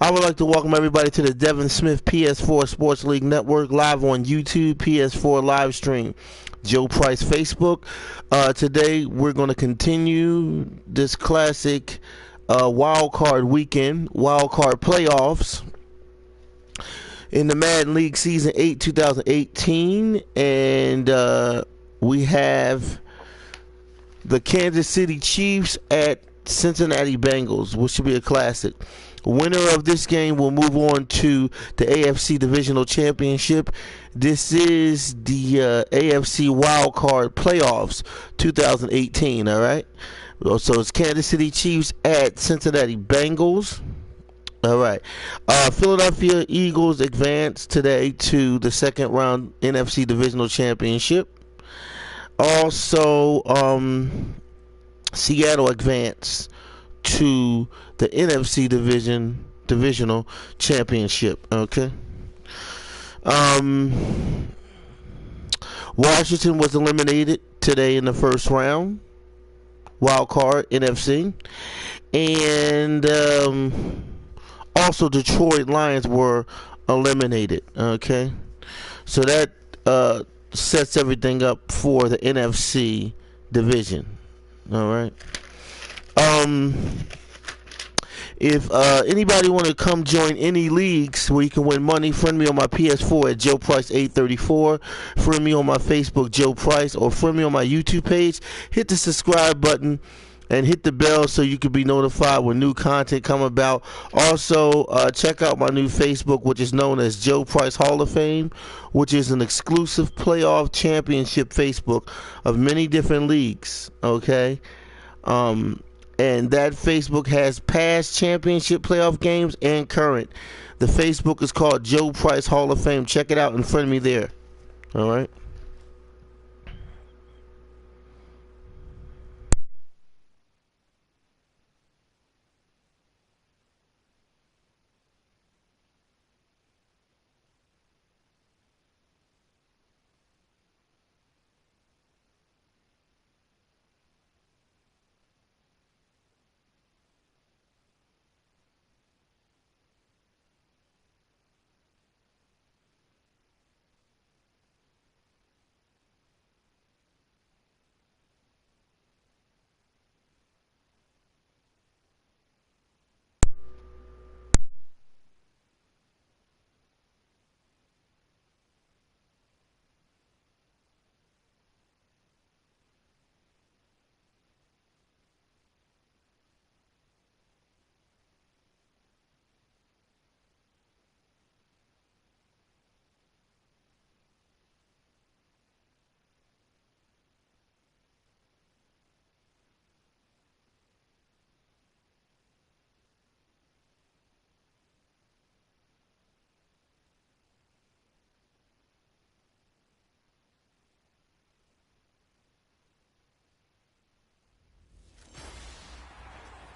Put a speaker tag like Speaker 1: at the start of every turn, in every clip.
Speaker 1: I would like to welcome everybody to the Devin Smith PS4 Sports League Network, live on YouTube, PS4 live stream, Joe Price Facebook. Today we're going to continue this classic wild card weekend, wild card playoffs in the Madden League Season 8 2018. And we have the Kansas City Chiefs at Cincinnati Bengals, which should be a classic. Winner of this game will move on to the AFC Divisional Championship. This is the AFC Wild Card Playoffs 2018, all right? So it's Kansas City Chiefs at Cincinnati Bengals. All right. Philadelphia Eagles advance today to the second round NFC Divisional Championship. Also, Seattle advanced to the NFC divisional championship. Okay. Washington was eliminated today in the first round, wild card NFC, and also Detroit Lions were eliminated. Okay, so that sets everything up for the NFC division. All right. If anybody want to come join any leagues where you can win money, friend me on my PS4 at Joe Price 834. Friend me on my Facebook, Joe Price, or friend me on my YouTube page. Hit the subscribe button and hit the bell so you can be notified when new content come about. Also, check out my new Facebook, which is known as Joe Price Hall of Fame, which is an exclusive playoff championship Facebook of many different leagues. Okay. And that Facebook has past championship playoff games and current. The Facebook is called Joe Price Hall of Fame. Check it out and friend me there. All right.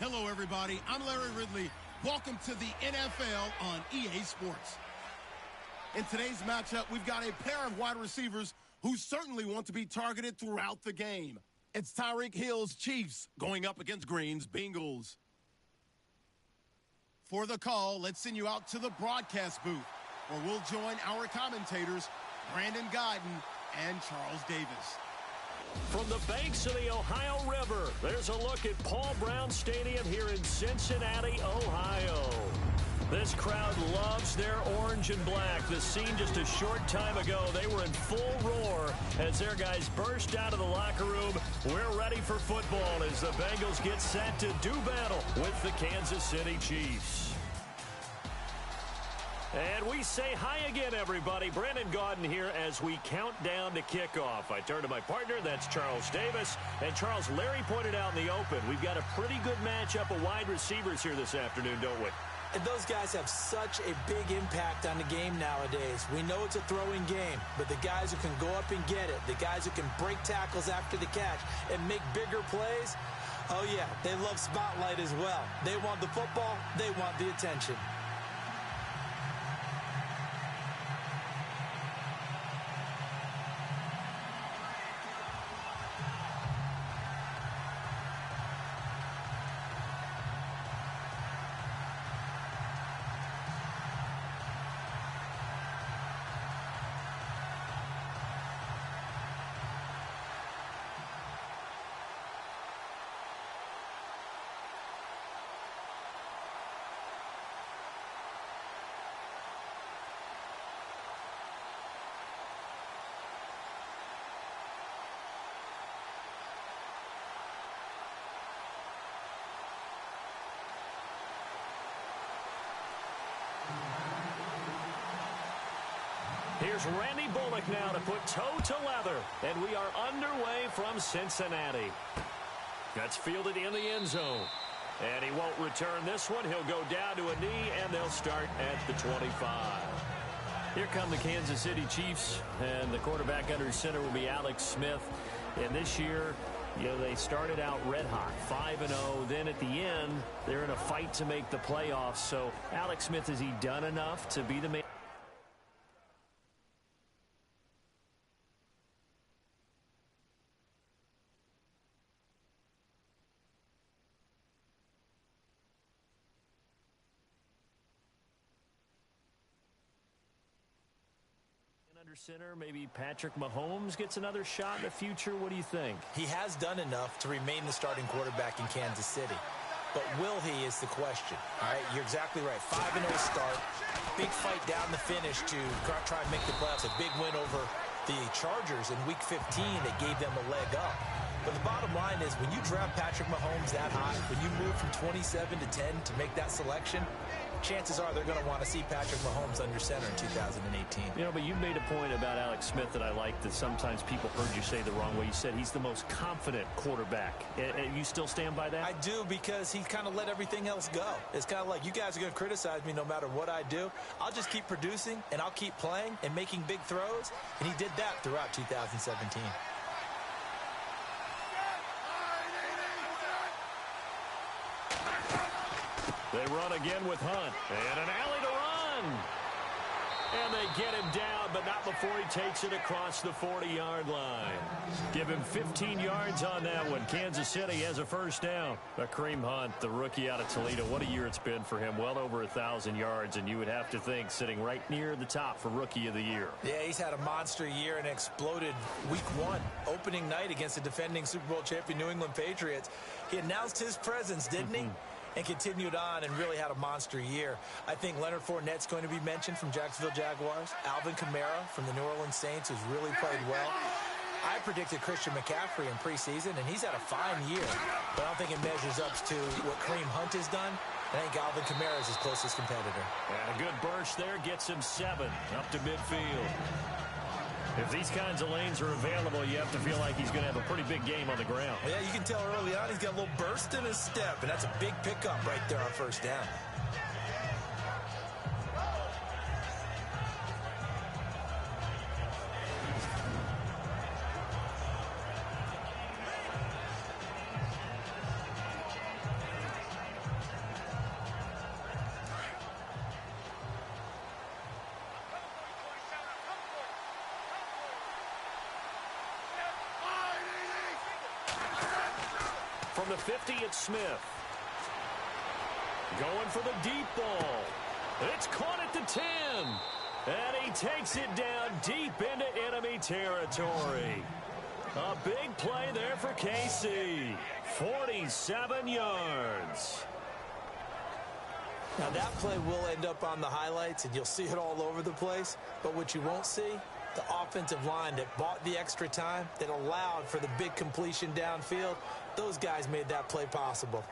Speaker 2: Hello, everybody. I'm Larry Ridley. Welcome to the NFL on EA Sports. In today's matchup, we've got a pair of wide receivers who certainly want to be targeted throughout the game. It's Tyreek Hill's Chiefs going up against Green's Bengals. For the call, let's send you out to the broadcast booth, where we'll join our commentators, Brandon Guyton and Charles Davis.
Speaker 3: From the banks of the Ohio River, there's a look at Paul Brown Stadium here in Cincinnati, Ohio. This crowd loves their orange and black. The scene just a short time ago, they were in full roar as their guys burst out of the locker room. We're ready for football as the Bengals get set to do battle with the Kansas City Chiefs. And we say hi again, everybody. Brandon Gaudin here as we count down to kickoff. I turn to my partner, that's Charles Davis. And Charles, Larry pointed out in the open, we've got a pretty good matchup of wide receivers here this afternoon, don't we?
Speaker 4: And those guys have such a big impact on the game nowadays. We know it's a throwing game, but the guys who can go up and get it, the guys who can break tackles after the catch and make bigger plays, oh yeah, they love spotlight as well. They want the football, they want the attention.
Speaker 3: Here's Randy Bullock now to put toe to leather. And we are underway from Cincinnati. That's fielded in the end zone. And he won't return this one. He'll go down to a knee, and they'll start at the 25. Here come the Kansas City Chiefs, and the quarterback under center will be Alex Smith. And this year, they started out red hot, 5-0. Then at the end, they're in a fight to make the playoffs. So Alex Smith, has he done enough to be the man? Under center, maybe Patrick Mahomes gets another shot in the future. What do you think?
Speaker 4: He has done enough to remain the starting quarterback in Kansas City. But will he is the question. All right, you're exactly right. 5-0 start. Big fight down the finish to try and make the playoffs. A big win over the Chargers in Week 15 that gave them a leg up. But the bottom line is when you draft Patrick Mahomes that high, when you move from 27 to 10 to make that selection, chances are they're going to want to see Patrick Mahomes under center in 2018.
Speaker 3: But you made a point about Alex Smith that I like, that sometimes people heard you say the wrong way. You said he's the most confident quarterback. You still stand by that?
Speaker 4: I do, because he kind of let everything else go. It's kind of like, you guys are going to criticize me no matter what I do. I'll just keep producing, and I'll keep playing and making big throws. And he did that throughout 2017.
Speaker 3: They run again with Hunt. And an alley to run. And they get him down, but not before he takes it across the 40-yard line. Give him 15 yards on that one. Kansas City has a first down. Kareem Hunt, the rookie out of Toledo, what a year it's been for him. Well over 1,000 yards, and you would have to think sitting right near the top for Rookie of the Year.
Speaker 4: Yeah, he's had a monster year and exploded Week 1, opening night against the defending Super Bowl champion New England Patriots. He announced his presence, didn't he? And continued on and really had a monster year. I think Leonard Fournette's going to be mentioned from Jacksonville Jaguars. Alvin Kamara from the New Orleans Saints, who's really played well. I predicted Christian McCaffrey in preseason, and he's had a fine year. But I don't think it measures up to what Kareem Hunt has done. I think Alvin Kamara is his closest competitor.
Speaker 3: And a good burst there gets him 7 up to midfield. If these kinds of lanes are available, you have to feel like he's going to have a pretty big game on the ground.
Speaker 4: Yeah, you can tell early on he's got a little burst in his step, and that's a big pickup right there on first down.
Speaker 3: From the 50, it's Smith. Going for the deep ball. It's caught at the 10. And he takes it down deep into enemy territory. A big play there for KC. 47 yards.
Speaker 4: Now that play will end up on the highlights, and you'll see it all over the place. But what you won't see, the offensive line that bought the extra time, that allowed for the big completion downfield, those guys made that play possible.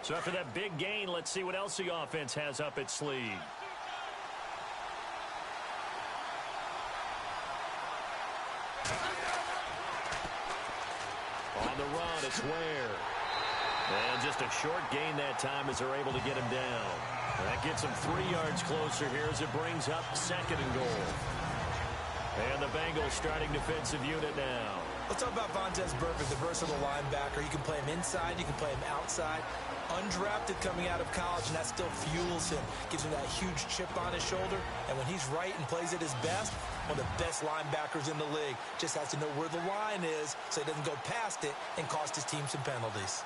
Speaker 3: So after that big gain, let's see what else the offense has up its sleeve. On the run, it's Ware. And just a short gain that time as they're able to get him down. That gets him 3 yards closer here as it brings up 2nd and goal. And the Bengals starting defensive unit now.
Speaker 4: Let's talk about Vontaze Burfict, the versatile linebacker. You can play him inside, you can play him outside. Undrafted coming out of college, and that still fuels him. Gives him that huge chip on his shoulder. And when he's right and plays at his best, one of the best linebackers in the league. Just has to know where the line is so he doesn't go past it and cost his team some penalties.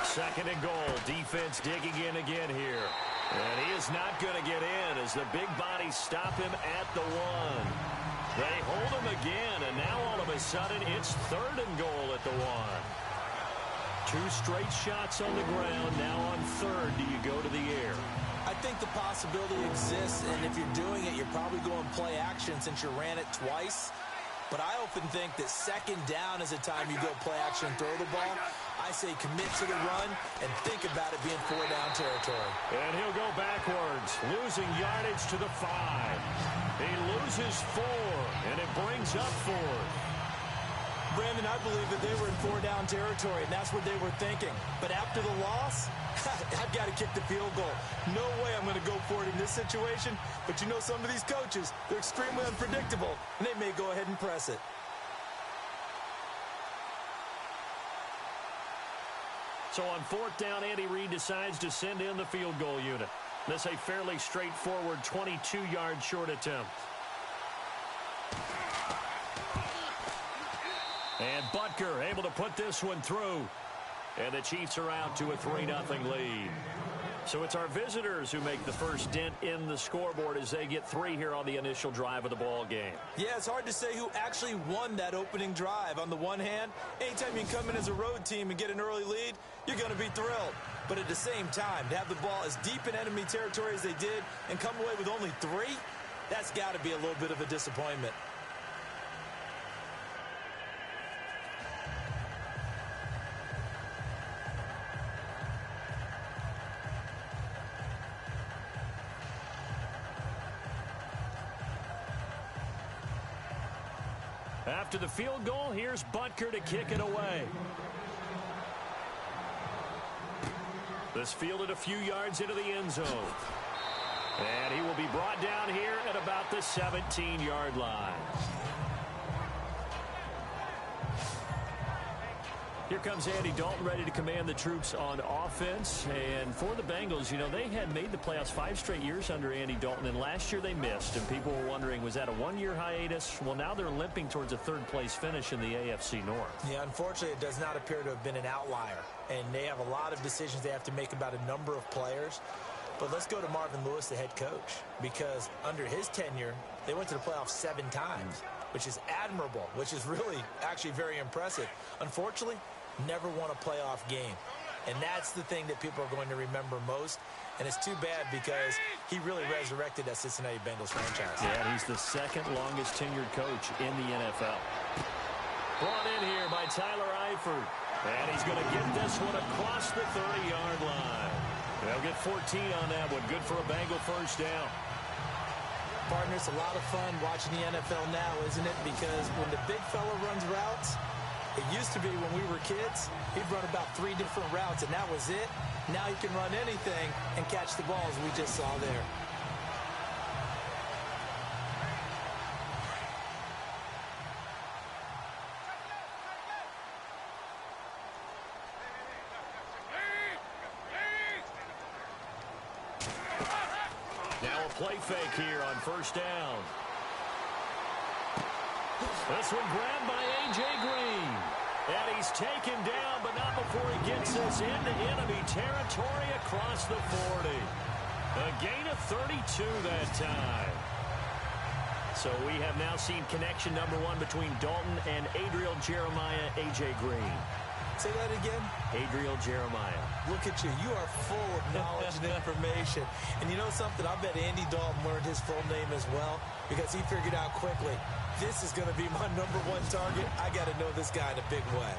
Speaker 3: Second and goal. Defense digging in again here. And he is not going to get in as the big bodies stop him at the 1. They hold him again, and now all of a sudden it's 3rd and goal at the 1. 2 straight shots on the ground. Now on 3rd, do you go to the air?
Speaker 4: I think the possibility exists, and if you're doing it, you're probably going play action since you ran it twice. But I often think that 2nd down is a time you go play action and throw the ball. I say commit to the run and think about it being 4-down territory.
Speaker 3: And he'll go backwards, losing yardage to the 5. He loses 4, and it brings up 4.
Speaker 4: Brandon, I believe that they were in 4-down territory, and that's what they were thinking. But after the loss, I've got to kick the field goal. No way I'm going to go for it in this situation. But you know some of these coaches, they're extremely unpredictable, and they may go ahead and press it.
Speaker 3: So on 4th down, Andy Reid decides to send in the field goal unit. This a fairly straightforward 22-yard short attempt. And Butker able to put this one through. And the Chiefs are out to a 3-0 lead. So it's our visitors who make the first dent in the scoreboard as they get 3 here on the initial drive of the ball game.
Speaker 4: Yeah, it's hard to say who actually won that opening drive. On the one hand, anytime you can come in as a road team and get an early lead, you're going to be thrilled. But at the same time, to have the ball as deep in enemy territory as they did and come away with only 3, that's got to be a little bit of a disappointment.
Speaker 3: After the field goal, here's Butker to kick it away. This fielded a few yards into the end zone. And he will be brought down here at about the 17-yard line. Here comes Andy Dalton ready to command the troops on offense. And for the Bengals, you know, they had made the playoffs 5 straight years under Andy Dalton. And last year they missed. And people were wondering, was that a 1-year hiatus? Well, now they're limping towards a 3rd-place finish in the AFC North.
Speaker 4: Yeah, unfortunately, it does not appear to have been an outlier. And they have a lot of decisions they have to make about a number of players. But let's go to Marvin Lewis, the head coach. Because under his tenure, they went to the playoffs 7 times, which is admirable, which is really actually very impressive. Unfortunately, never won a playoff game. And that's the thing that people are going to remember most. And it's too bad because he really resurrected that Cincinnati Bengals franchise.
Speaker 3: Yeah, he's the 2nd longest tenured coach in the NFL. Brought in here by Tyler Eifert. And he's going to get this one across the 30-yard line. They'll get 14 on that one. Good for a Bengal first down.
Speaker 4: Partner, it's a lot of fun watching the NFL now, isn't it? Because when the big fella runs routes, it used to be when we were kids, he'd run about 3 different routes, and that was it. Now he can run anything and catch the balls we just saw there.
Speaker 3: Now a play fake here on 1st down. This one grabbed by A.J. Green. And he's taken down, but not before he gets this into enemy territory across the 40. A gain of 32 that time. So we have now seen connection number 1 between Dalton and Adriel Jeremiah, A.J. Green.
Speaker 4: Say that again.
Speaker 3: Adriel Jeremiah.
Speaker 4: Look at you. You are full of knowledge and information. And you know something? I bet Andy Dalton learned his full name as well because he figured out quickly, this is going to be my number 1 target. I got to know this guy in a big way.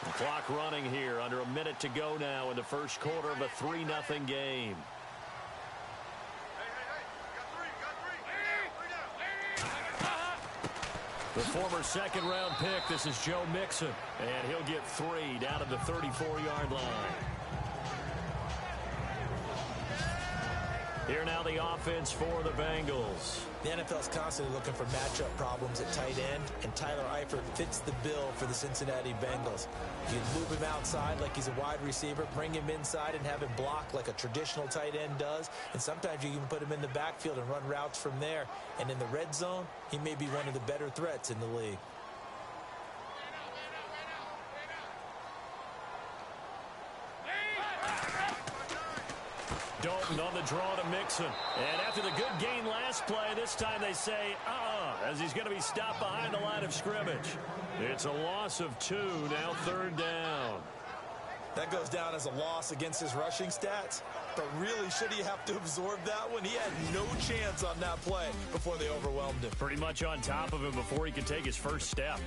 Speaker 3: The clock running here. Under a minute to go now in the first quarter of a 3-0 game. The former 2nd-round pick, this is Joe Mixon, and he'll get 3 down at the 34-yard line. Here now the offense for the Bengals.
Speaker 4: The NFL's constantly looking for matchup problems at tight end, and Tyler Eifert fits the bill for the Cincinnati Bengals. You move him outside like he's a wide receiver, bring him inside and have him block like a traditional tight end does, and sometimes you can put him in the backfield and run routes from there. And in the red zone, he may be one of the better threats in the league.
Speaker 3: Dalton on the draw to Mixon. And after the good gain last play, this time they say, as he's going to be stopped behind the line of scrimmage. It's a loss of 2, now 3rd down.
Speaker 4: That goes down as a loss against his rushing stats. But really, should he have to absorb that one? He had no chance on that play before they overwhelmed him.
Speaker 3: Pretty much on top of him before he could take his first step.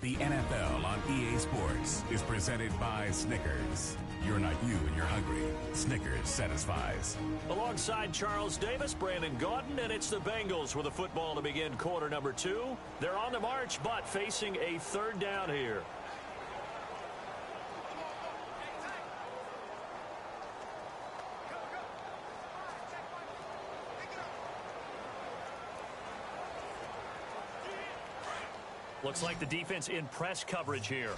Speaker 5: The NFL on EA Sports is presented by Snickers. You're not you and you're hungry. Snickers satisfies.
Speaker 3: Alongside Charles Davis, Brandon Gaudin, and it's the Bengals with a football to begin quarter number 2. They're on the march, but facing a 3rd down here. Looks like the defense in press coverage here.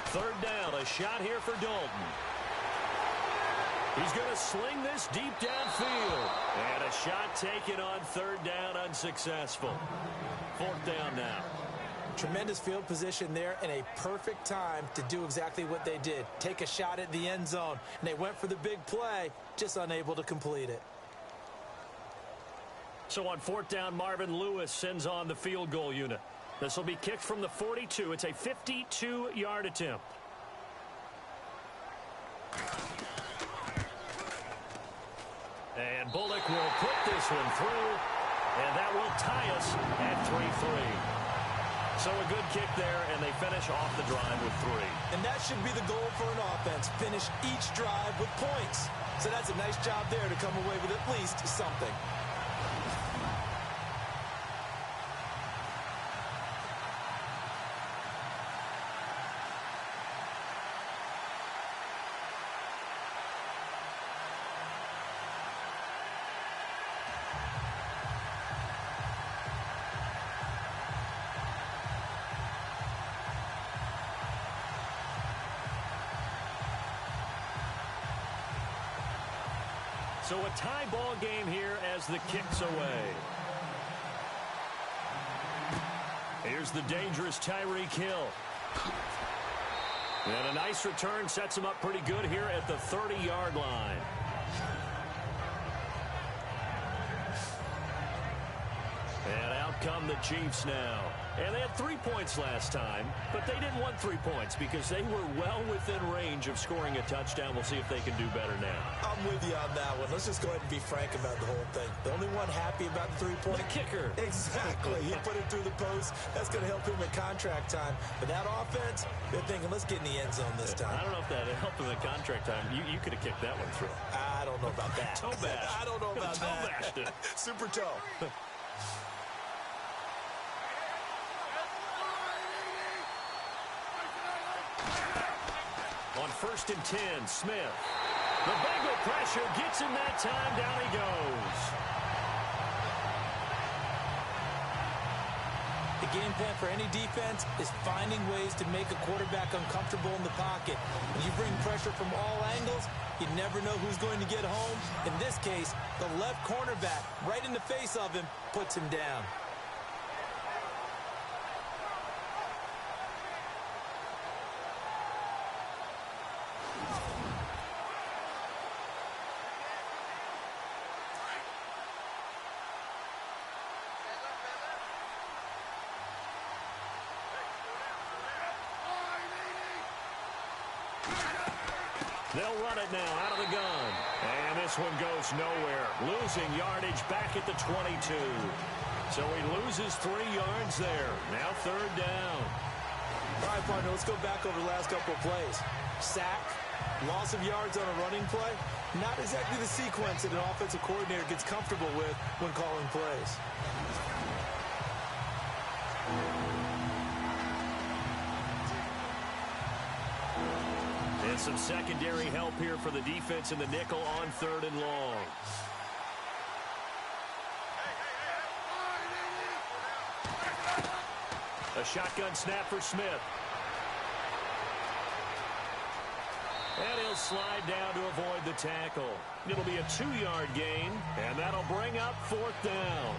Speaker 3: Third down, a shot here for Dalton. He's going to sling this deep downfield. And a shot taken on 3rd down, unsuccessful. 4th down now.
Speaker 4: Tremendous field position there and a perfect time to do exactly what they did. Take a shot at the end zone. And they went for the big play, just unable to complete it.
Speaker 3: So on 4th down, Marvin Lewis sends on the field goal unit. This will be kicked from the 42. It's a 52-yard attempt. And Bullock will put this one through, and that will tie us at 3-3. So a good kick there, and they finish off the drive with 3.
Speaker 4: And that should be the goal for an offense. Finish each drive with points. So that's a nice job there to come away with at least something.
Speaker 3: So a tie ball game here as the kick's away. Here's the dangerous Tyreek Hill. And a nice return sets him up pretty good here at the 30-yard line. And out come the Chiefs now. And they had 3 points last time, but they didn't want 3 points because they were well within range of scoring a touchdown. We'll see if they can do better now.
Speaker 4: I'm with you on that one. Let's just go ahead and be frank about the whole thing. The only one happy about the 3-point.
Speaker 3: The kicker.
Speaker 4: Exactly. He put it through the post. That's going to help him at contract time. But that offense, they're thinking, let's get in the end zone this time.
Speaker 3: I don't know if that helped him at contract time. You could have kicked that one through.
Speaker 4: I don't know about that.
Speaker 3: Toe bash.
Speaker 4: I don't know about
Speaker 3: toe bashed it.
Speaker 4: Super toe.
Speaker 3: On 1st and 10, Smith. The Bengal pressure gets him that time. Down he goes.
Speaker 4: The game plan for any defense is finding ways to make a quarterback uncomfortable in the pocket. When you bring pressure from all angles, you never know who's going to get home. In this case, the left cornerback, right in the face of him, puts him down.
Speaker 3: They'll run it now out of the gun. And this one goes nowhere. Losing yardage back at the 22. So he loses 3 yards there. Now 3rd down.
Speaker 4: All right, partner, let's go back over the last couple of plays. Sack, loss of yards on a running play. Not exactly the sequence that an offensive coordinator gets comfortable with when calling plays.
Speaker 3: And some secondary help here for the defense in the nickel on 3rd and long. A shotgun snap for Smith. And he'll slide down to avoid the tackle. It'll be a 2-yard gain, and that'll bring up 4th down.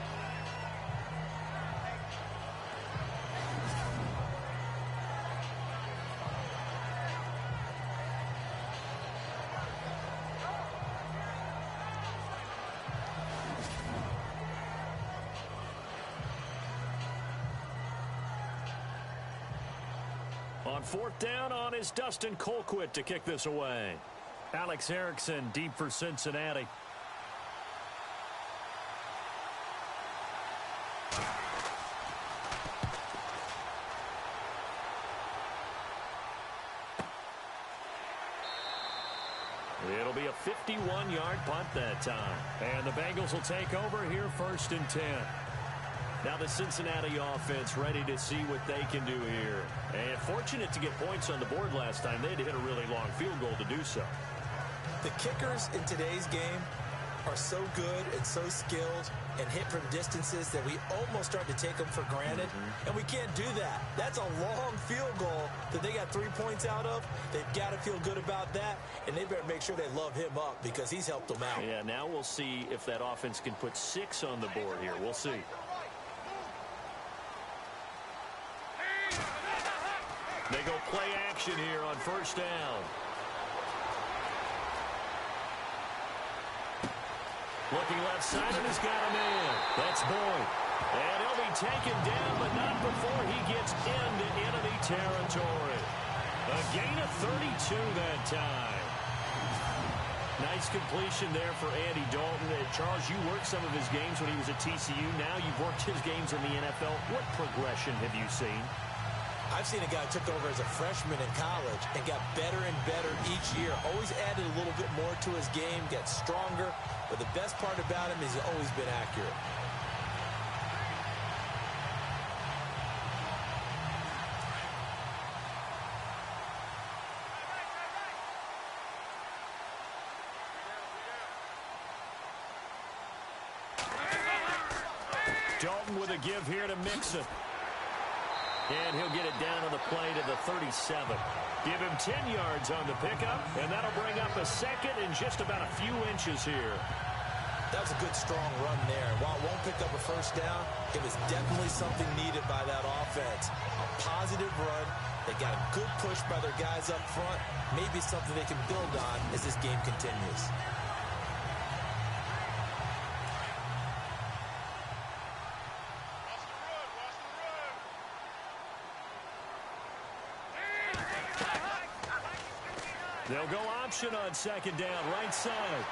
Speaker 3: On 4th down on is Dustin Colquitt to kick this away. Alex Erickson deep for Cincinnati. It'll be a 51-yard punt that time. And the Bengals will take over here 1st and 10. Now the Cincinnati offense ready to see what they can do here. And fortunate to get points on the board last time. They had to hit a really long field goal to do so.
Speaker 4: The kickers in today's game are so good and so skilled and hit from distances that we almost start to take them for granted. And we can't do that. That's a long field goal that they got 3 points out of. They've got to feel good about that, and they better make sure they love him up because he's helped them out.
Speaker 3: Yeah, now we'll see if that offense can put 6 on the board here. We'll see. They go play action here on 1st down. Looking left side, and he's got a man. That's Boyd. And he'll be taken down, but not before he gets into enemy territory. A gain of 32 that time. Nice completion there for Andy Dalton. Charles, you worked some of his games when he was at TCU. Now you've worked his games in the NFL. What progression have you seen?
Speaker 4: I've seen a guy who took over as a freshman in college and got better and better each year. Always added a little bit more to his game, got stronger. But the best part about him is he's always been accurate.
Speaker 3: Dalton with a give here to Mixon. And he'll get it down on the play to the 37. Give him 10 yards on the pickup, and that'll bring up a 2nd and just about a few inches here.
Speaker 4: That was a good, strong run there. While it won't pick up a 1st down, it was definitely something needed by that offense. A positive run. They got a good push by their guys up front. Maybe something they can build on as this game continues.
Speaker 3: They'll go option on 2nd down, right side.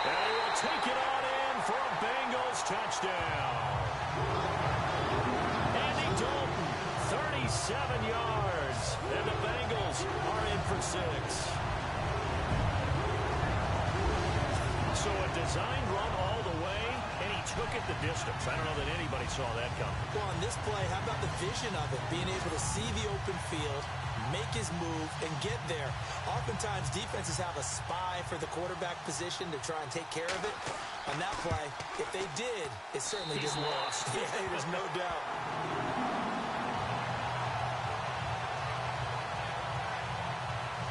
Speaker 3: And he will take it on in for a Bengals touchdown. Andy Dalton, 37 yards. And the Bengals are in for 6. So a designed run all the way, and he took it the distance. I don't know that anybody saw that coming.
Speaker 4: Well, on this play, how about the vision of it? Being able to see the open field, make his move, and get there. Oftentimes, defenses have a spy for the quarterback position to try and take care of it. On that play, if they did, it certainly didn't work. Yeah, there's no doubt.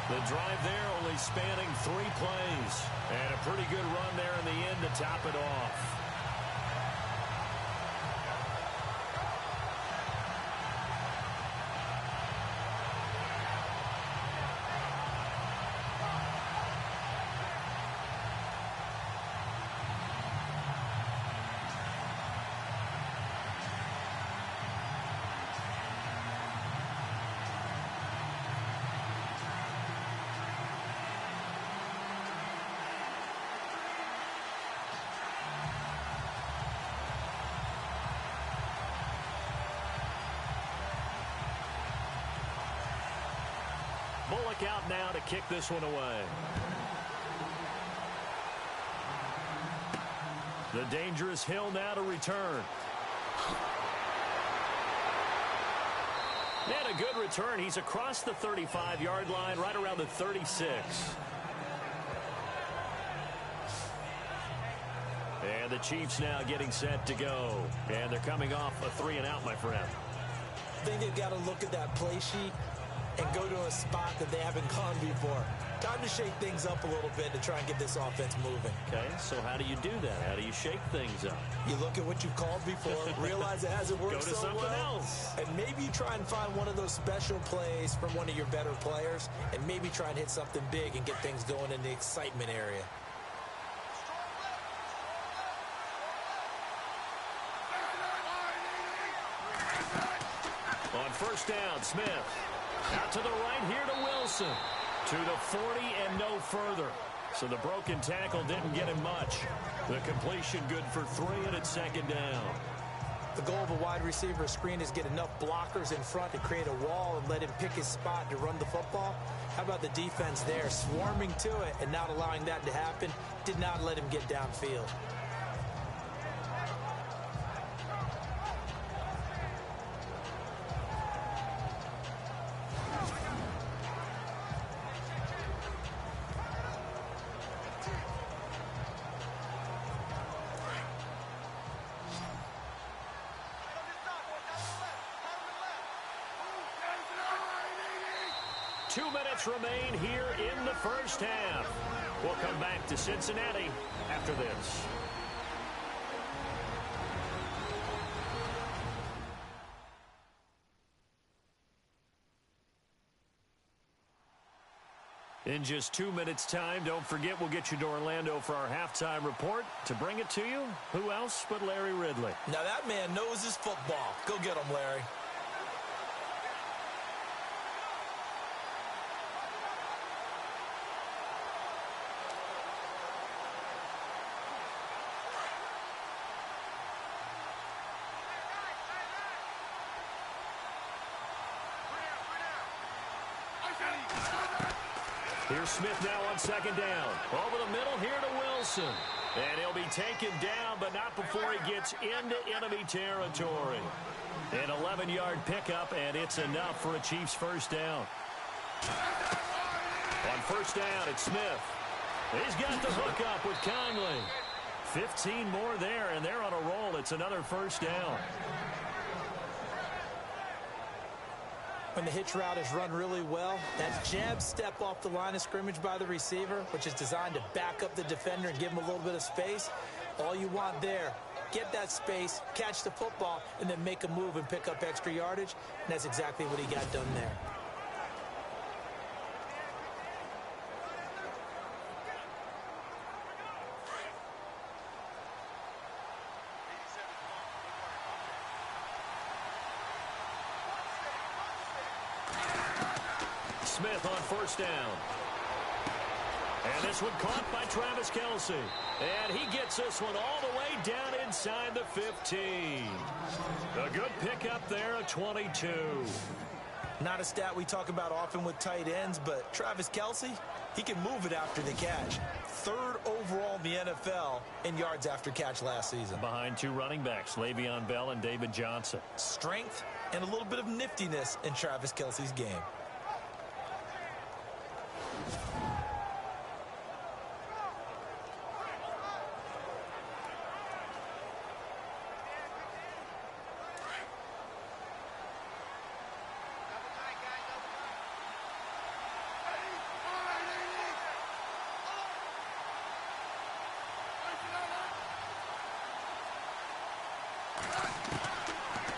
Speaker 3: The drive there only spanning 3 plays. And a pretty good run there in the end to top it off. Bullock out now to kick this one away. The dangerous Hill now to return. And a good return. He's across the 35-yard line, right around the 36. And the Chiefs now getting set to go. And they're coming off a 3-and-out, my friend.
Speaker 4: I think they've got to look at that play sheet and go to a spot that they haven't gone before. Time to shake things up a little bit to try and get this offense moving.
Speaker 3: Okay, so how do you do that? How do you shake things up?
Speaker 4: You look at what you've called before, realize it hasn't worked
Speaker 3: Go to
Speaker 4: so
Speaker 3: something
Speaker 4: well,
Speaker 3: else.
Speaker 4: and maybe you try and find one of those special plays from one of your better players, and maybe try and hit something big and get things going in the excitement area.
Speaker 3: On first down, Smith. Out to the right here to Wilson. To the 40 and no further. So the broken tackle didn't get him much. The completion good for 3, and it's second down.
Speaker 4: The goal of a wide receiver screen is get enough blockers in front to create a wall and let him pick his spot to run the football. How about the defense there, swarming to it and not allowing that to happen? Did not let him get downfield.
Speaker 3: Remain here in the first half. We'll come back to Cincinnati after this. In just 2 minutes' time, don't forget we'll get you to Orlando for our halftime report. To bring it to you, who else but Larry Ridley?
Speaker 4: Now that man knows his football. Go get him, Larry.
Speaker 3: Here's Smith now on second down. Over the middle here to Wilson. And he'll be taken down, but not before he gets into enemy territory. An 11-yard pickup, and it's enough for a Chiefs first down. On first down, it's Smith. He's got the hook up with Conley. 15 more there, and they're on a roll. It's another first down.
Speaker 4: When the hitch route is run really well, that jab step off the line of scrimmage by the receiver, which is designed to back up the defender and give him a little bit of space, all you want there, get that space, catch the football, and then make a move and pick up extra yardage, and that's exactly what he got done there.
Speaker 3: Smith on first down. And this one caught by Travis Kelce. And he gets this one all the way down inside the 15. A good pickup there, a 22.
Speaker 4: Not a stat we talk about often with tight ends, but Travis Kelce, he can move it after the catch. 3rd overall in the NFL in yards after catch last season.
Speaker 3: Behind 2 running backs, Le'Veon Bell and David Johnson.
Speaker 4: Strength and a little bit of niftiness in Travis Kelce's game.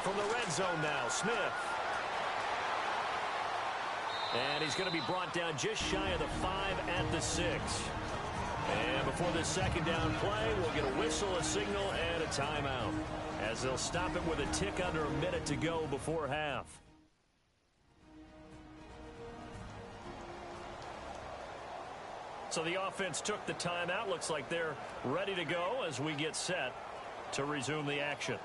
Speaker 3: From the red zone now, Smith. And he's going to be brought down just shy of the 5 at the 6. And before this second down play, we'll get a whistle, a signal, and a timeout, as they'll stop it with a tick under a minute to go before half. So the offense took the timeout. Looks like they're ready to go as we get set to resume the action.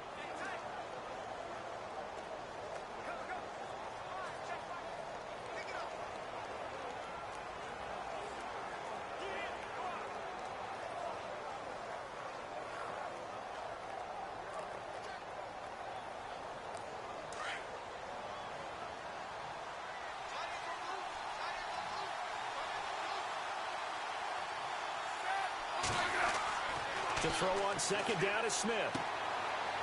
Speaker 3: To throw on second down is Smith.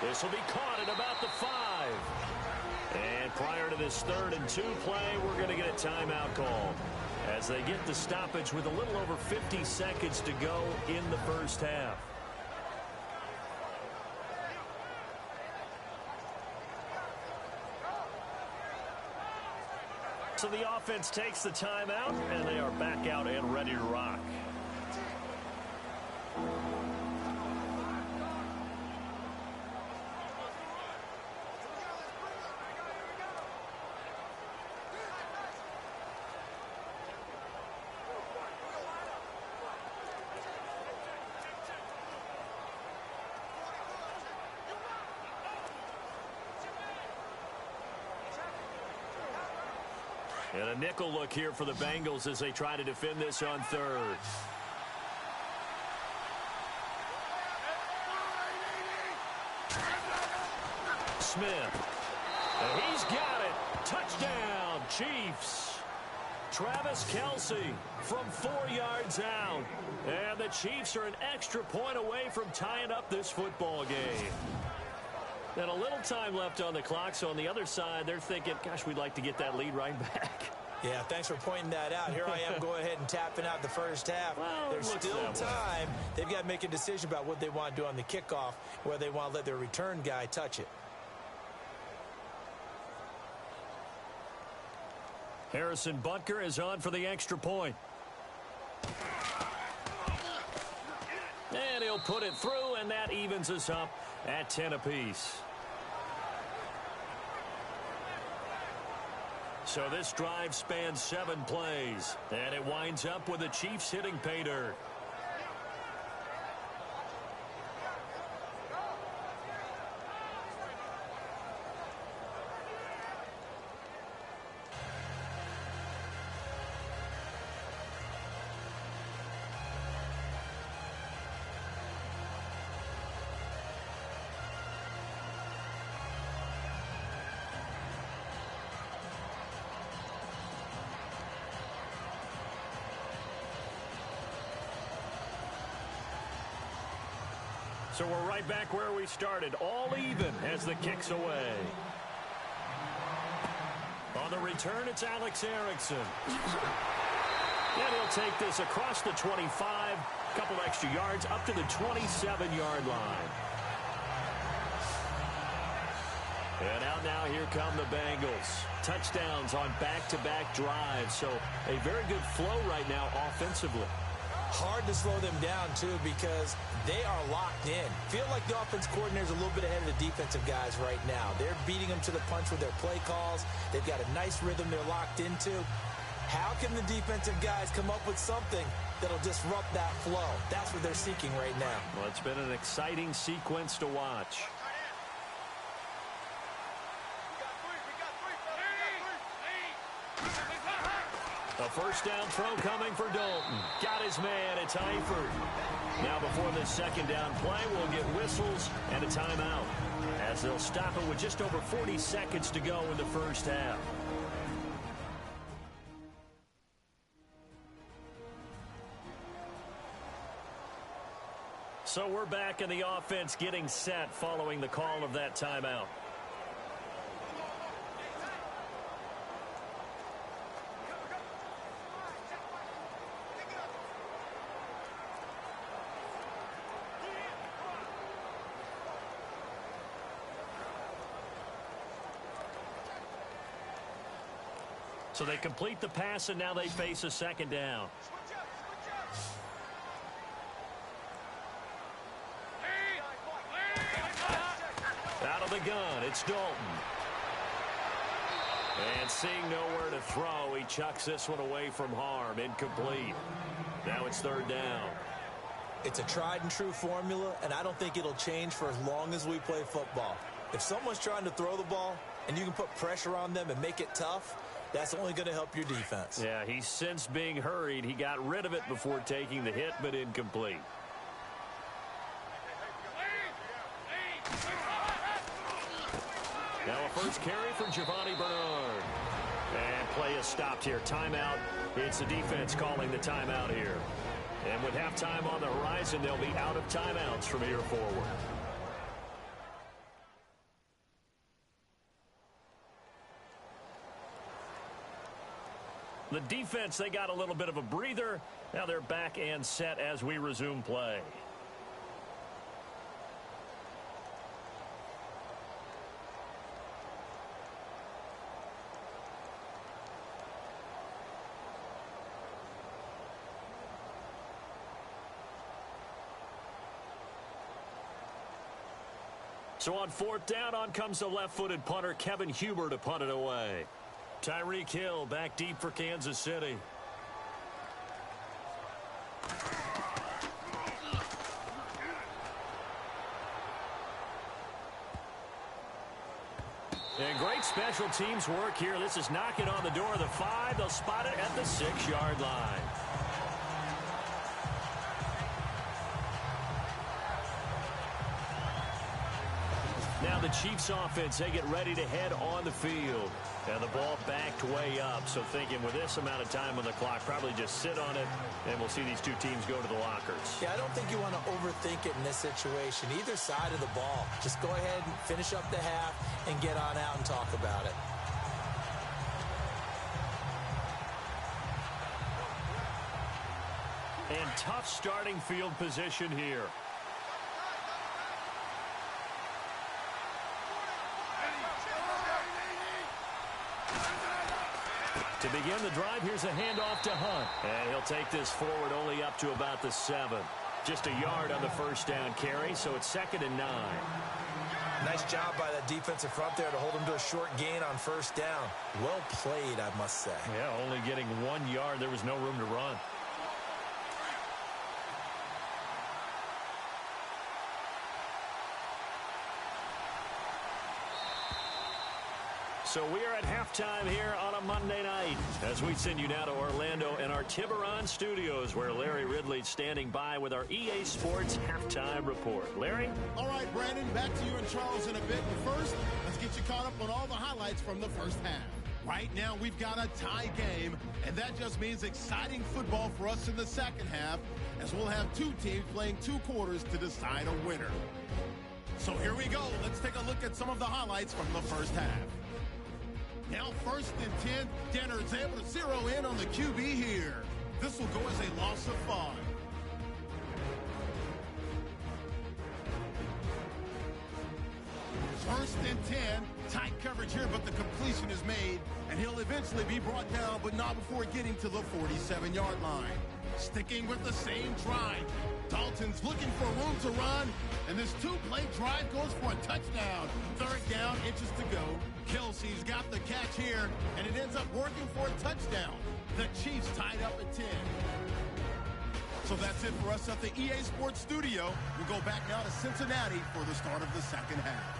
Speaker 3: This will be caught at about the 5. And prior to this 3rd and 2 play, we're going to get a timeout call as they get the stoppage with a little over 50 seconds to go in the first half. So the offense takes the timeout, and they are back out and ready to rock. And a nickel look here for the Bengals as they try to defend this on 3rd. Smith. And he's got it. Touchdown, Chiefs. Travis Kelce from 4 yards out. And the Chiefs are an extra point away from tying up this football game. And a little time left on the clock, so on the other side, they're thinking, gosh, we'd like to get that lead right back.
Speaker 4: Yeah, thanks for pointing that out. Here I am going ahead and tapping out the first half.
Speaker 3: Well,
Speaker 4: there's still time. They've got to make a decision about what they want to do on the kickoff, whether they want to let their return guy touch it.
Speaker 3: Harrison Butker is on for the extra point. And he'll put it through, and that evens us up at 10 apiece. So this drive spans 7 plays, and it winds up with the Chiefs hitting pay dirt. So we're right back where we started, all even as the kick's away. On the return, it's Alex Erickson. And he'll take this across the 25, a couple extra yards, up to the 27-yard line. And out now, here come the Bengals. Touchdowns on back-to-back drives, so a very good flow right now offensively.
Speaker 4: Hard to slow them down, too, because they are locked in. Feel like the offense coordinator's a little bit ahead of the defensive guys right now. They're beating them to the punch with their play calls. They've got a nice rhythm they're locked into. How can the defensive guys come up with something that'll disrupt that flow? That's what they're seeking right now.
Speaker 3: Well, it's been an exciting sequence to watch. A first down throw coming for Dalton. Got his man. It's Eifert. Now before this second down play, we'll get whistles and a timeout as they'll stop it with just over 40 seconds to go in the first half. So we're back in the offense getting set following the call of that timeout. So they complete the pass, and now they face a second down. Out of the gun, it's Dalton. And seeing nowhere to throw, he chucks this one away from harm. Incomplete. Now it's third down.
Speaker 4: It's a tried-and-true formula, and I don't think it'll change for as long as we play football. If someone's trying to throw the ball, and you can put pressure on them and make it tough, that's only going to help your defense.
Speaker 3: Yeah, he's since being hurried. He got rid of it before taking the hit, but incomplete. Now a first carry for Giovanni Bernard. And play is stopped here. Timeout. It's the defense calling the timeout here. And with halftime on the horizon, they'll be out of timeouts from here forward. The defense, they got a little bit of a breather. Now they're back and set as we resume play. So on fourth down, on comes the left-footed punter, Kevin Huber, to punt it away. Tyreek Hill back deep for Kansas City. And great special teams work here. This is knocking on the door of the 5. They'll spot it at the 6-yard line. Now the Chiefs offense, they get ready to head on the field. And the ball backed way up. So thinking with this amount of time on the clock, probably just sit on it, and we'll see these two teams go to the lockers.
Speaker 4: Yeah, I don't think you want to overthink it in this situation. Either side of the ball. Just go ahead and finish up the half and get on out and talk about it.
Speaker 3: And tough starting field position here. To begin the drive, here's a handoff to Hunt. And he'll take this forward only up to about the 7. Just a yard on the first down carry, so it's 2nd and 9.
Speaker 4: Nice job by that defensive front there to hold him to a short gain on first down. Well played, I must say.
Speaker 3: Yeah, only getting 1 yard. There was no room to run. So we are at halftime here on a Monday night as we send you now to Orlando and our Tiburon studios, where Larry Ridley's standing by with our EA Sports halftime report. Larry?
Speaker 2: All right, Brandon, back to you and Charles in a bit. But first, let's get you caught up on all the highlights from the first half. Right now, we've got a tie game, and that just means exciting football for us in the second half, as we'll have two teams playing 2 quarters to decide a winner. So here we go. Let's take a look at some of the highlights from the first half. Now 1st and 10, Denner is able to zero in on the QB here. This will go as a loss of 5. First and 10, tight coverage here, but the completion is made, and he'll eventually be brought down, but not before getting to the 47-yard line. Sticking with the same drive, Dalton's looking for room to run, and this 2-play drive goes for a touchdown. 3rd down, inches to go. Kelsey's got the catch here, and it ends up working for a touchdown. The Chiefs tied up at 10. So that's it for us at the EA Sports Studio. We'll go back now to Cincinnati for the start of the second half.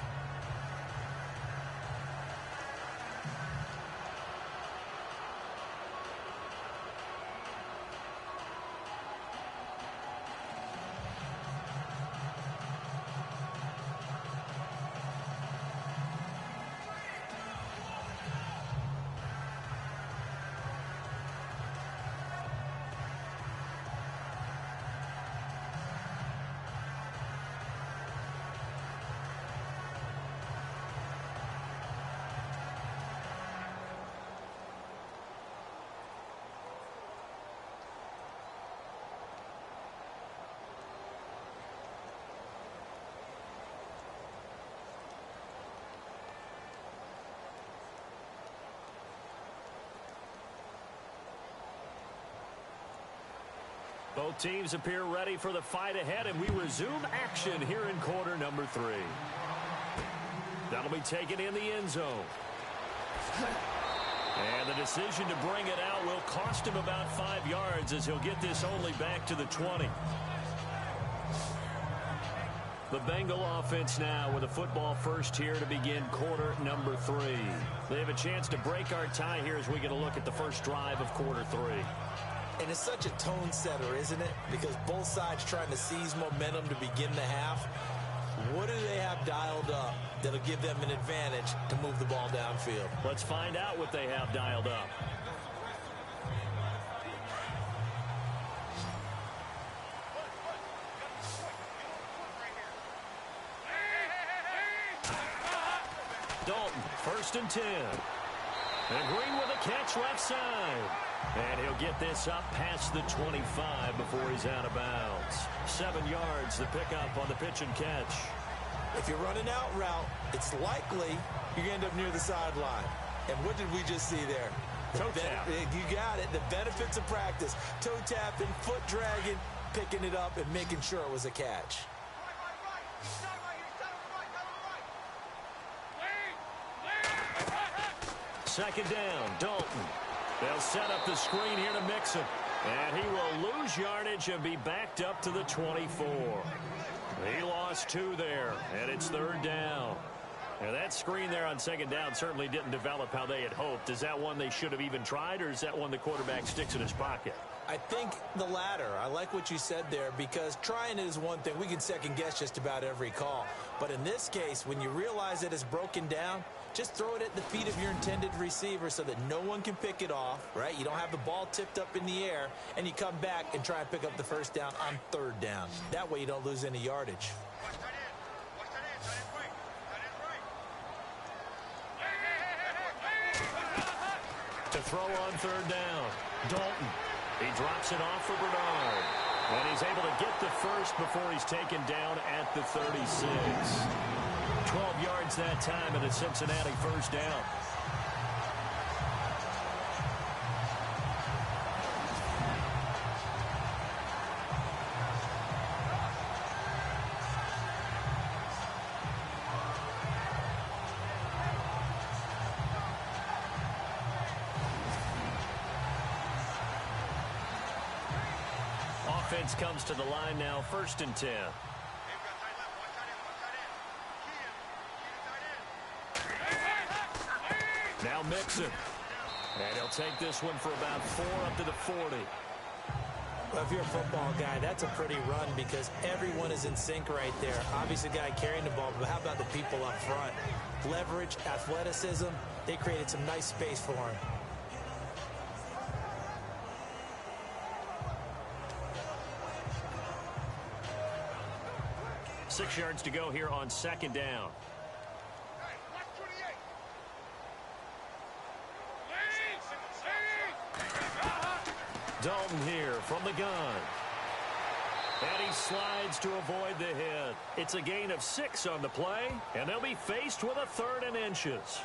Speaker 3: Both teams appear ready for the fight ahead, and we resume action here in quarter number 3. That'll be taken in the end zone. And the decision to bring it out will cost him about 5 yards, as he'll get this only back to the 20. The Bengal offense now with a football first here to begin quarter number 3. They have a chance to break our tie here as we get a look at the first drive of quarter 3.
Speaker 4: And it's such a tone setter, isn't it? Because both sides trying to seize momentum to begin the half. What do they have dialed up that'll give them an advantage to move the ball downfield?
Speaker 3: Let's find out what they have dialed up. Dalton, 1st and 10. And Green with a catch left side. And he'll get this up past the 25 before he's out of bounds. 7 yards to pick up on the pitch and catch.
Speaker 4: If you're running out route, it's likely you're going to end up near the sideline. And what did we just see there?
Speaker 3: Toe tap.
Speaker 4: You got it. The benefits of practice. Toe tapping, foot dragging, picking it up, and making sure it was a catch.
Speaker 3: Second down, Dalton. They'll set up the screen here to Mixon. And he will lose yardage and be backed up to the 24. He lost 2 there, and it's 3rd down. And that screen there on 2nd down certainly didn't develop how they had hoped. Is that one they should have even tried, or is that one the quarterback sticks in his pocket?
Speaker 4: I think the latter. I like what you said there, because trying it is one thing. We can second guess just about every call. But in this case, when you realize that it's broken down, just throw it at the feet of your intended receiver so that no one can pick it off, right? You don't have the ball tipped up in the air, and you come back and try and pick up the 1st down on 3rd down. That way you don't lose any yardage.
Speaker 3: To throw on 3rd down, Dalton. He drops it off for Bernard. And he's able to get the first before he's taken down at the 36. 12 yards that time, and a Cincinnati 1st down. Offense comes to the line now, 1st and 10. Now Mixon. And he'll take this one for about 4 up to the 40.
Speaker 4: Well, if you're a football guy, that's a pretty run because everyone is in sync right there. Obviously, the guy carrying the ball, but how about the people up front? Leverage, athleticism, they created some nice space for him.
Speaker 3: Six yards to go here on 2nd down. Dalton here from the gun. And he slides to avoid the hit. It's a gain of 6 on the play, and they'll be faced with a 3rd and inches.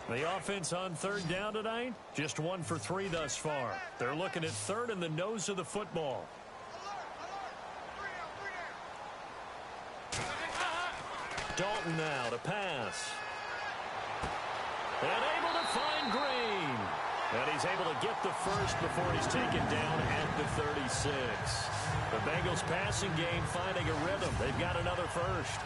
Speaker 3: The offense on 3rd down tonight, just 1 for 3 thus far. They're looking at 3rd in the nose of the football. Dalton now to pass. And able to find Green. And he's able to get the first before he's taken down at the 36. The Bengals passing game finding a rhythm. They've got another first.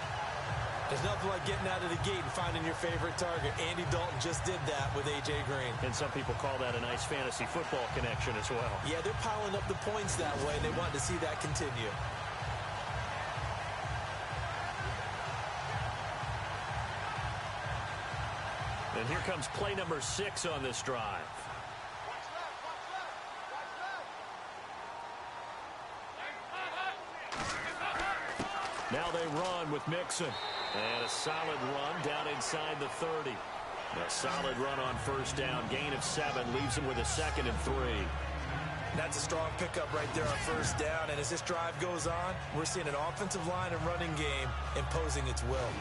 Speaker 4: There's nothing like getting out of the gate and finding your favorite target. Andy Dalton just did that with A.J. Green.
Speaker 3: And some people call that a nice fantasy football connection as well.
Speaker 4: Yeah, they're piling up the points that way, and they want to see that continue.
Speaker 3: And here comes play number 6 on this drive. Now they run with Mixon. And a solid run down inside the 30. A solid run on 1st down. Gain of 7 leaves him with a 2nd and 3.
Speaker 4: That's a strong pickup right there on 1st down. And as this drive goes on, we're seeing an offensive line and running game imposing its will.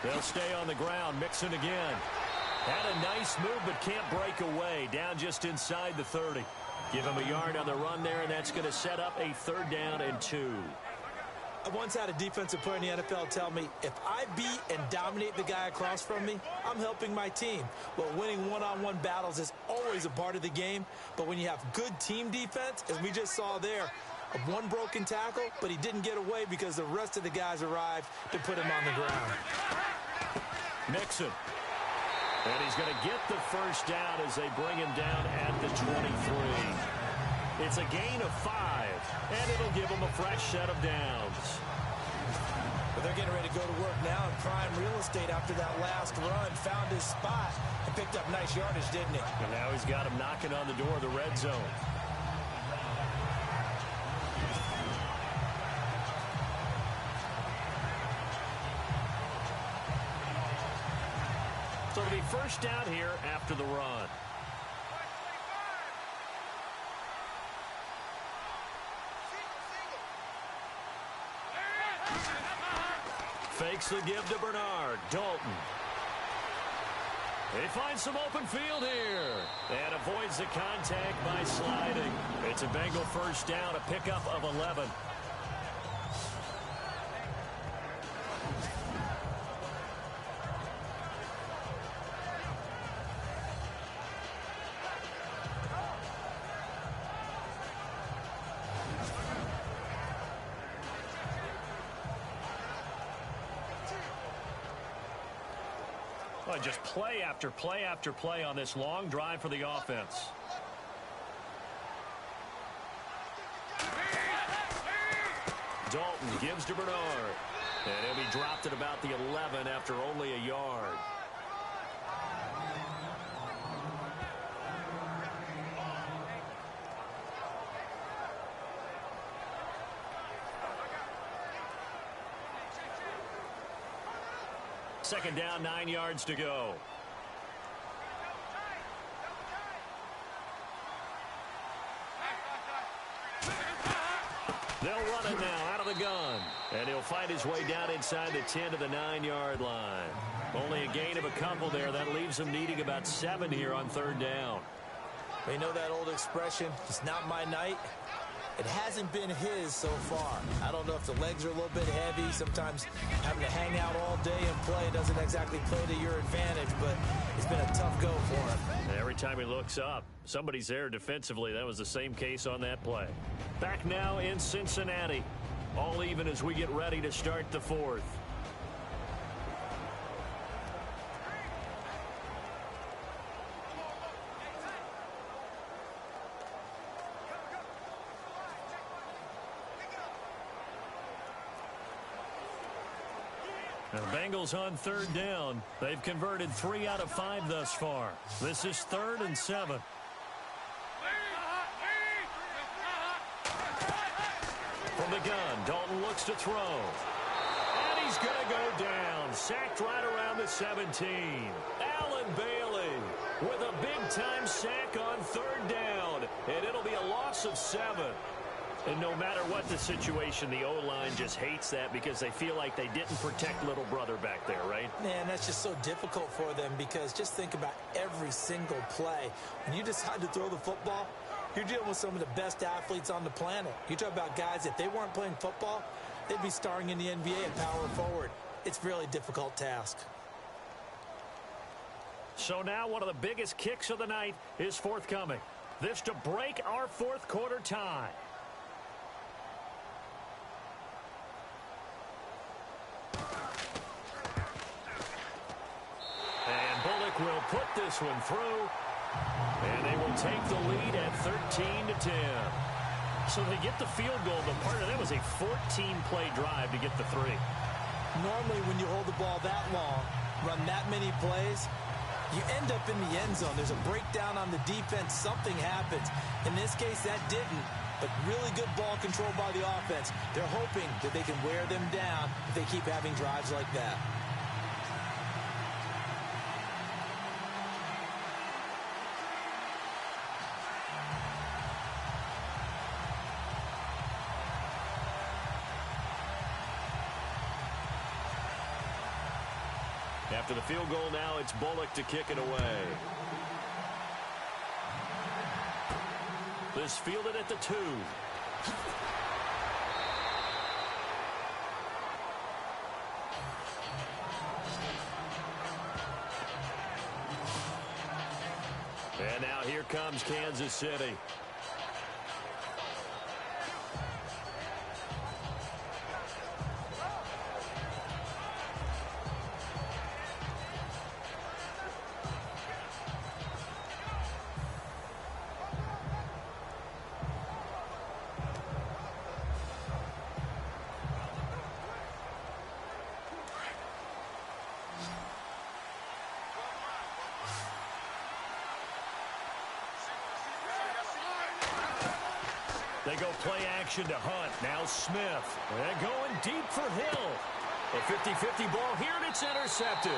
Speaker 3: They'll stay on the ground. Mixon again. Had a nice move, but can't break away. Down just inside the 30. Give him a yard on the run there, and that's going to set up a 3rd down and 2.
Speaker 4: I once had a defensive player in the NFL tell me, if I beat and dominate the guy across from me, I'm helping my team. Well, winning one-on-one battles is always a part of the game, but when you have good team defense, as we just saw there, one broken tackle, but he didn't get away because the rest of the guys arrived to put him on the ground.
Speaker 3: Mixon. And he's going to get the 1st down as they bring him down at the 23. It's a gain of 5, and it'll give them a fresh set of downs.
Speaker 4: But they're getting ready to go to work now in prime real estate after that last run. Found his spot and picked up nice yardage, didn't he?
Speaker 3: And now he's got him knocking on the door of the red zone. So it'll be first down here after the run. Fakes the give to Bernard. Dalton. They find some open field here. And avoids the contact by sliding. It's a Bengal first down, a pickup of 11. Just play after play after play on this long drive for the offense. Dalton gives to Bernard. And he'll be dropped at about the 11 after only a yard. Second down, 9 yards to go. They'll run it now out of the gun. And he'll find his way down inside the 10 to the 9-yard line. Only a gain of a couple there. That leaves him needing about 7 here on third down.
Speaker 4: They know that old expression, it's not my night. It hasn't been his so far. I don't know if the legs are a little bit heavy. Sometimes having to hang out all day and play doesn't exactly play to your advantage, but it's been a tough go for him.
Speaker 3: Every time he looks up, somebody's there defensively. That was the same case on that play. Back now in Cincinnati. All even as we get ready to start the fourth. The Bengals on third down. They've converted 3 out of 5 thus far. This is 3rd and 7. From the gun, Dalton looks to throw. And he's going to go down. Sacked right around the 17. Allen Bailey with a big-time sack on third down. And it'll be a loss of 7. And no matter what the situation, the O-line just hates that because they feel like they didn't protect little brother back there, right?
Speaker 4: Man, that's just so difficult for them because just think about every single play. When you decide to throw the football, you're dealing with some of the best athletes on the planet. You talk about guys, if they weren't playing football, they'd be starring in the NBA and power forward. It's a really difficult task.
Speaker 3: So now one of the biggest kicks of the night is forthcoming. This to break our fourth quarter tie. Will put this one through, and they will take the lead at 13-10. So they get the field goal, but part of that was a 14-play drive to get the 3.
Speaker 4: Normally, when you hold the ball that long, run that many plays, you end up in the end zone. There's a breakdown on the defense. Something happens. In this case, that didn't, but really good ball control by the offense. They're hoping that they can wear them down if they keep having drives like that.
Speaker 3: After the field goal now, it's Bullock to kick it away. This fielded at the 2. And now here comes Kansas City. They go play action to Hunt. Now Smith. And going deep for Hill. A 50-50 ball here, and it's intercepted.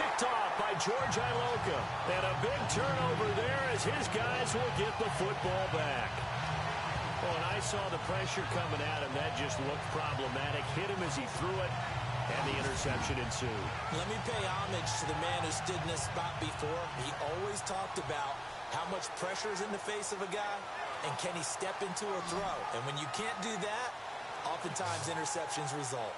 Speaker 3: Picked off by George Iloka. And a big turnover there as his guys will get the football back. Oh, and I saw the pressure coming at him. That just looked problematic. Hit him as he threw it, and the interception ensued.
Speaker 4: Let me pay homage to the man who stood in this spot before. He always talked about how much pressure is in the face of a guy, and can he step into a throw. And when you can't do that, oftentimes interceptions result.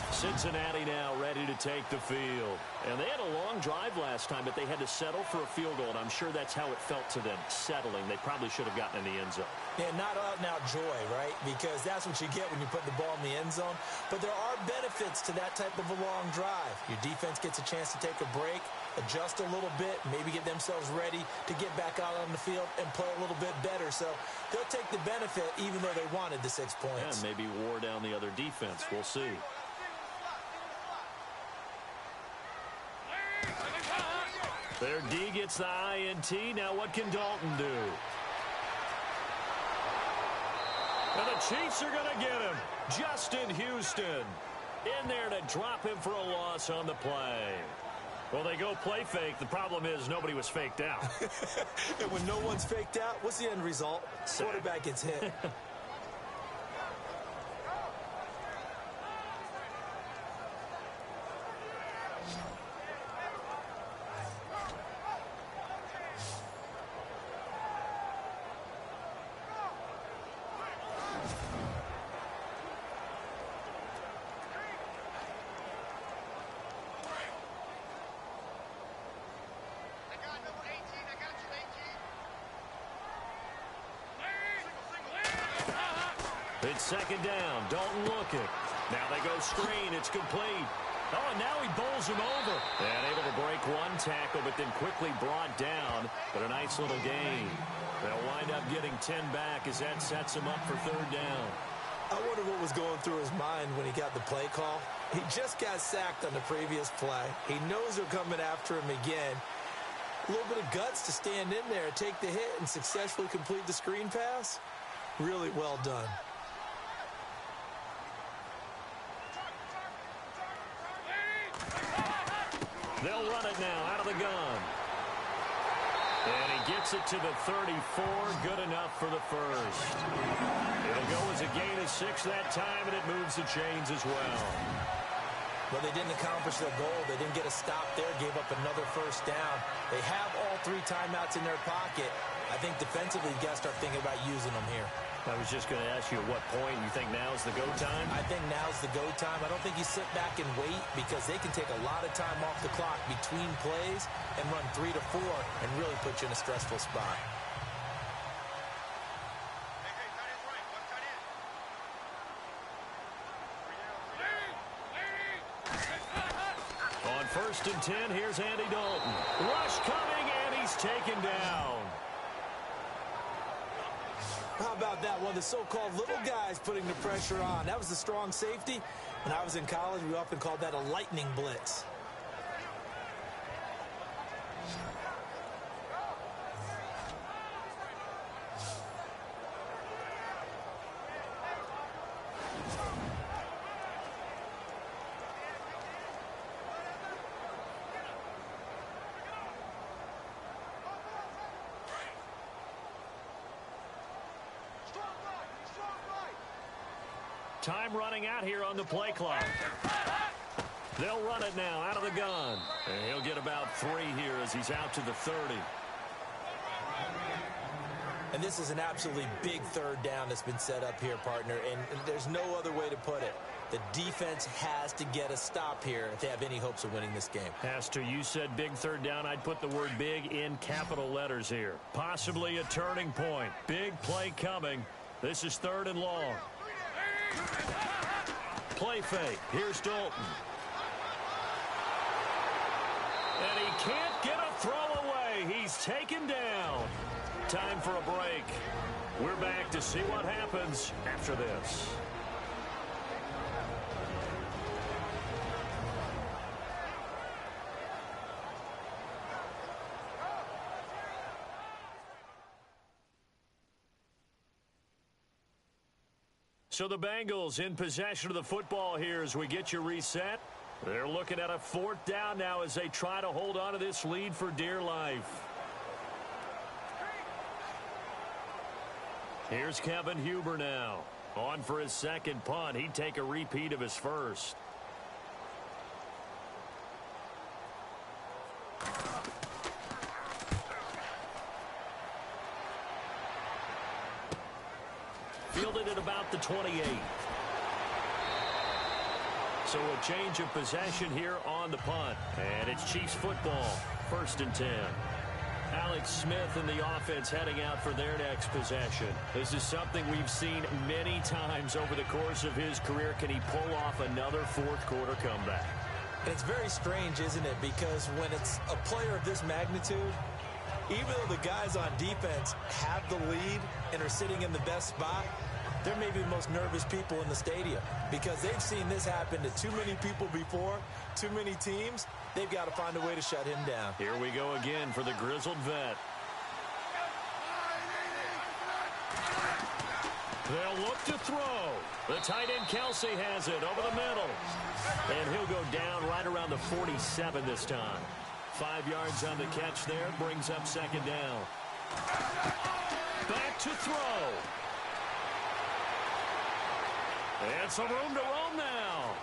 Speaker 3: Cincinnati now ready to take the field. And they had a long drive last time, but they had to settle for a field goal, and I'm sure that's how it felt to them, settling. They probably should have gotten in the end zone.
Speaker 4: Yeah, not out-and-out joy, right? Because that's what you get when you put the ball in the end zone. But there are benefits to that type of a long drive. Your defense gets a chance to take a break, adjust a little bit, maybe get themselves ready to get back out on the field and play a little bit better. So they'll take the benefit even though they wanted the 6 points.
Speaker 3: And maybe wore down the other defense. We'll see. Their D gets the INT. Now what can Dalton do? And the Chiefs are going to get him. Justin Houston in there to drop him for a loss on the play. Well, they go play fake. The problem is nobody was faked out.
Speaker 4: And when no one's faked out, what's the end result? Quarterback gets hit.
Speaker 3: It's second down. Dalton looking. Now they go screen. It's complete. Oh, and now he bowls him over. And able to break one tackle, but then quickly brought down. But a nice little gain. They'll wind up getting 10 back as that sets him up for third down.
Speaker 4: I wonder what was going through his mind when he got the play call. He just got sacked on the previous play. He knows they're coming after him again. A little bit of guts to stand in there, take the hit, and successfully complete the screen pass. Really well done.
Speaker 3: They'll run it now out of the gun. And he gets it to the 34. Good enough for the first. It'll go as a gain of 6 that time, and it moves the chains as well.
Speaker 4: Well, they didn't accomplish their goal. They didn't get a stop there, gave up another first down. They have all 3 timeouts in their pocket. I think defensively, you got to start thinking about using them here.
Speaker 3: I was just going to ask you at what point you think now's the go time?
Speaker 4: I think now's the go time. I don't think you sit back and wait because they can take a lot of time off the clock between plays and run 3 to 4 and really put you in a stressful spot.
Speaker 3: On 1st and 10, here's Andy Dalton. Rush coming, and he's taken down.
Speaker 4: How about that? One of the so-called little guys putting the pressure on. That was the strong safety. When I was in college, we often called that a lightning blitz.
Speaker 3: Time running out here on the play clock. They'll run it now out of the gun. And he'll get about 3 here as he's out to the 30.
Speaker 4: And this is an absolutely big third down that's been set up here, partner. And there's no other way to put it. The defense has to get a stop here if they have any hopes of winning this game.
Speaker 3: Has to. You said big third down. I'd put the word big in capital letters here. Possibly a turning point. Big play coming. This is 3rd and long. Play fake. Here's Dalton. And he can't get a throw away. He's taken down. Time for a break. We're back to see what happens after this. So the Bengals in possession of the football here as we get you reset. They're looking at a 4th down now as they try to hold on to this lead for dear life. Here's Kevin Huber now. On for his 2nd punt. He'd take a repeat of his 1st. Fielded at about the 28. So a change of possession here on the punt. And it's Chiefs football. 1st and 10. Alex Smith and the offense heading out for their next possession. This is something we've seen many times over the course of his career. Can he pull off another 4th quarter comeback?
Speaker 4: And it's very strange, isn't it? Because when it's a player of this magnitude, even though the guys on defense have the lead and are sitting in the best spot, they're maybe the most nervous people in the stadium because they've seen this happen to too many people before, too many teams. They've got to find a way to shut him down.
Speaker 3: Here we go again for the grizzled vet. They'll look to throw. The tight end Kelsey has it over the middle. And he'll go down right around the 47 this time. 5 yards on the catch there, brings up 2nd down. Back to throw. And some room to roam now.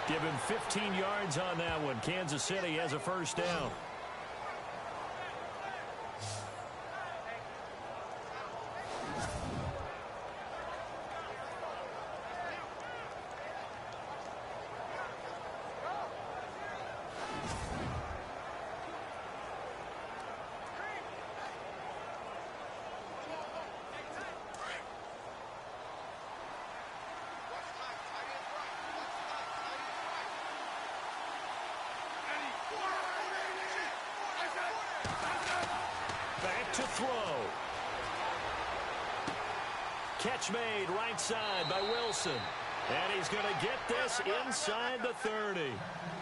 Speaker 3: Give him 15 yards on that one. Kansas City has a 1st down. To throw. Catch made right side by Wilson. And he's going to get this inside the 30.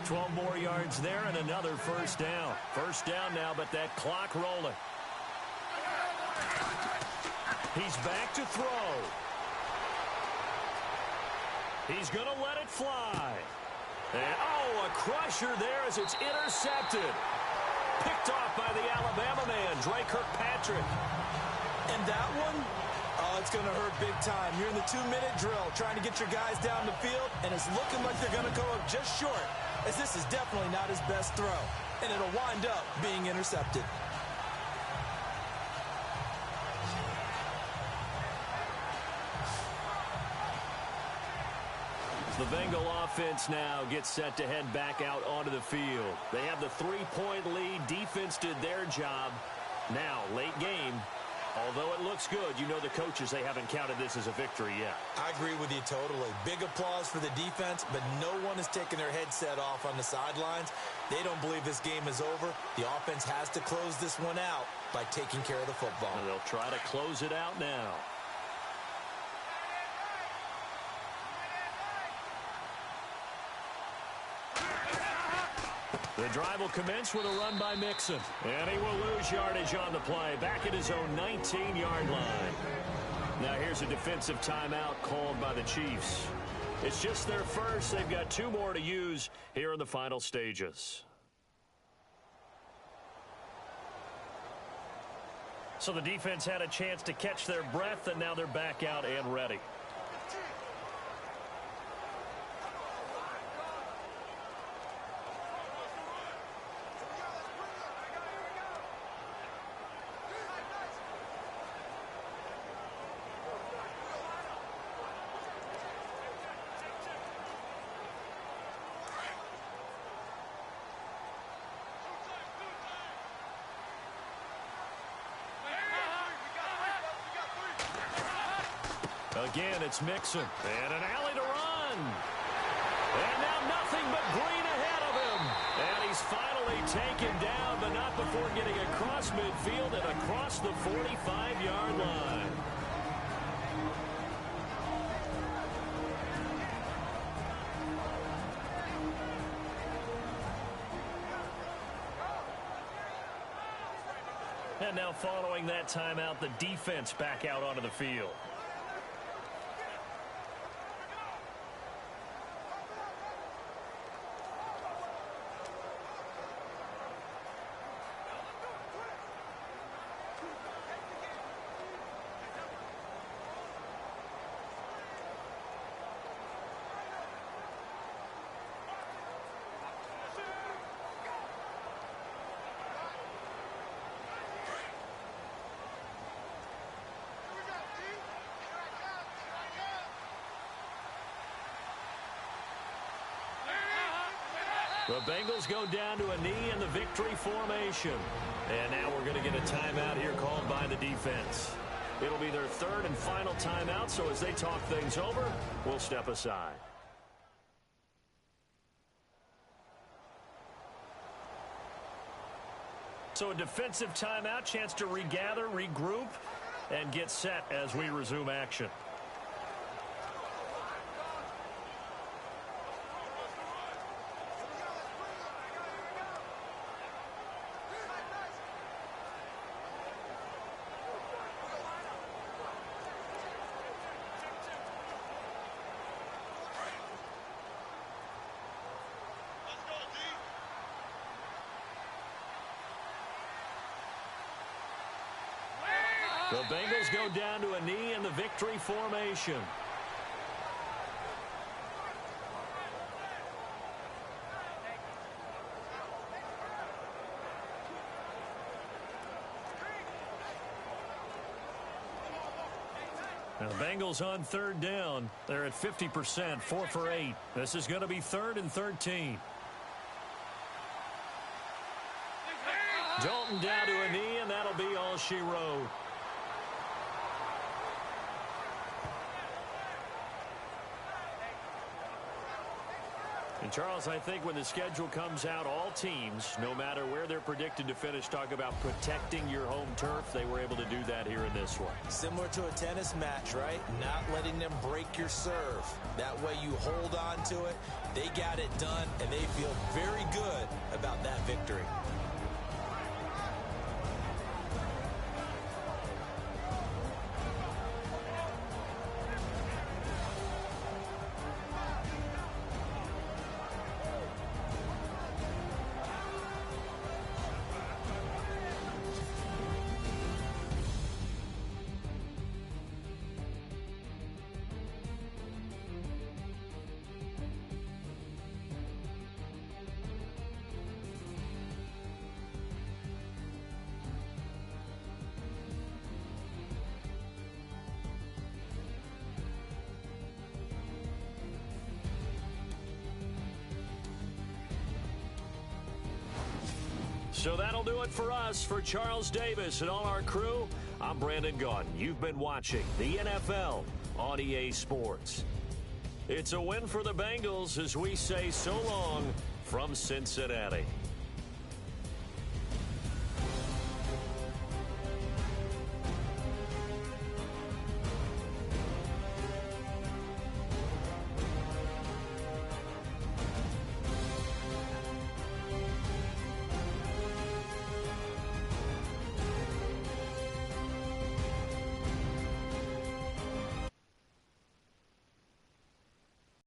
Speaker 3: 12 more yards there and another 1st down. 1st down now, but that clock rolling. He's back to throw. He's going to let it fly. And, oh, a crusher there as it's intercepted. Picked off by the Alabama man, Dre Kirkpatrick.
Speaker 4: And that one, oh, it's going to hurt big time. You're in the 2-minute drill trying to get your guys down the field, and it's looking like they're going to go up just short, as this is definitely not his best throw. And it'll wind up being intercepted.
Speaker 3: The Bengal offense now gets set to head back out onto the field. They have the 3-point lead. Defense did their job. Now, late game, although it looks good, you know the coaches, they haven't counted this as a victory yet.
Speaker 4: I agree with you totally. Big applause for the defense, but no one is taking their headset off on the sidelines. They don't believe this game is over. The offense has to close this one out by taking care of the football.
Speaker 3: And they'll try to close it out now. The drive will commence with a run by Mixon. And he will lose yardage on the play. Back at his own 19-yard line. Now here's a defensive timeout called by the Chiefs. It's just their first. They've got 2 more to use here in the final stages. So the defense had a chance to catch their breath, and now they're back out and ready. Again, it's Mixon. And an alley to run. And now nothing but green ahead of him. And he's finally taken down, but not before getting across midfield and across the 45-yard line. And now following that timeout, the defense back out onto the field. The Bengals go down to a knee in the victory formation. And now we're going to get a timeout here called by the defense. It'll be their third and final timeout, so as they talk things over, we'll step aside. So a defensive timeout, chance to regather, regroup, and get set as we resume action. The Bengals go down to a knee in the victory formation. Now the Bengals on third down. They're at 50%, 4 for 8. This is going to be 3rd and 13. Dalton down to a knee, and that'll be all she wrote. And Charles, I think when the schedule comes out, all teams, no matter where they're predicted to finish, talk about protecting your home turf. They were able to do that here in this one.
Speaker 4: Similar to a tennis match, right? Not letting them break your serve. That way you hold on to it. They got it done, and they feel very good about that victory.
Speaker 3: So that'll do it for us. For Charles Davis and all our crew, I'm Brandon Gaudin. You've been watching the NFL on EA Sports. It's a win for the Bengals as we say so long from Cincinnati.